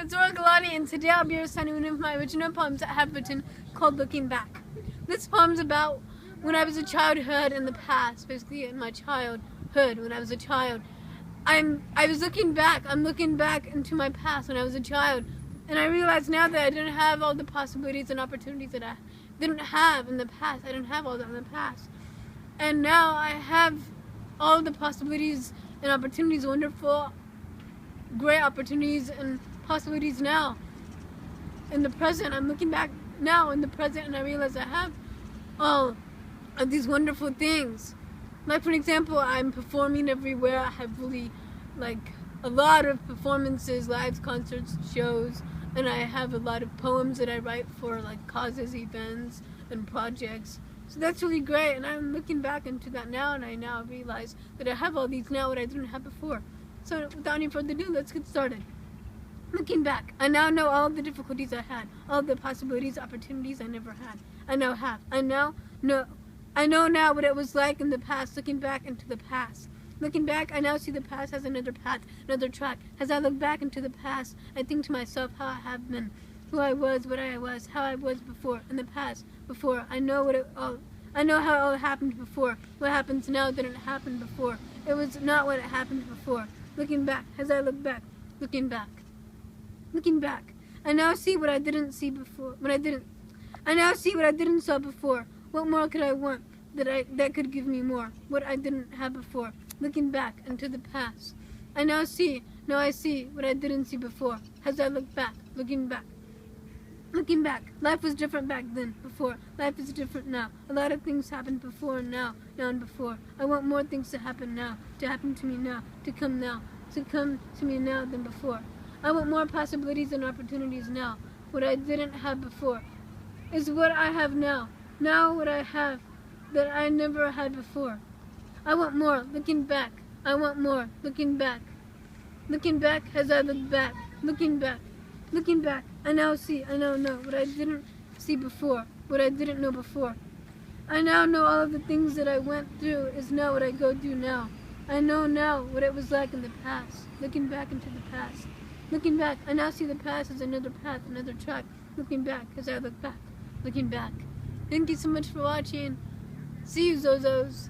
it's Zohra Gilani, and today I'll be reciting one of my original poems that I have written called Looking Back. This poem's about when I was a childhood in the past, basically in my childhood when I was a child. I was looking back, I'm looking back into my past when I was a child, and I realize now that I didn't have all the possibilities and opportunities that I didn't have in the past. I didn't have all that in the past. And now I have all the possibilities and opportunities, wonderful, great opportunities and possibilities now. In the present, I'm looking back now in the present, and I realize I have all of these wonderful things. Like, for example, I'm performing everywhere. I have really, a lot of performances, live concerts, shows, and I have a lot of poems that I write for, causes, events, and projects. So that's really great, and I'm looking back into that now, and I now realize that I have all these now that I didn't have before. So without any further ado, let's get started. Looking back, I now know all the difficulties I had, all the possibilities, opportunities I never had. I now have. I know now what it was like in the past, looking back into the past. Looking back, I now see the past as another path, another track. As I look back into the past, I think to myself how I have been, who I was, what I was, how I was before, in the past, before. I know how it all happened before. What happens now didn't happen before. It was not what happened before. Looking back, as I look back, looking back. Looking back, I now see what I didn't see before. I now see what I didn't saw before. What more could I want that could give me more? What I didn't have before. Looking back into the past, I see what I didn't see before. As I look back, looking back. Looking back, life was different back then, before. Life is different now. A lot of things happened before and now and before. I want more things to happen now, to happen to me now, to come to me now than before. I want more possibilities and opportunities now. What I didn't have before is what I have now. Now what I have that I never had before. I want more, looking back. I want more, looking back. Looking back as I look back. Looking back. Looking back, I now know what I didn't see before, what I didn't know before. I now know all of the things that I went through is now what I go through now. I know now what it was like in the past, looking back into the past. Looking back, I now see the past as another path, another track. Looking back as I look back, looking back. Thank you so much for watching. See you, Zozos.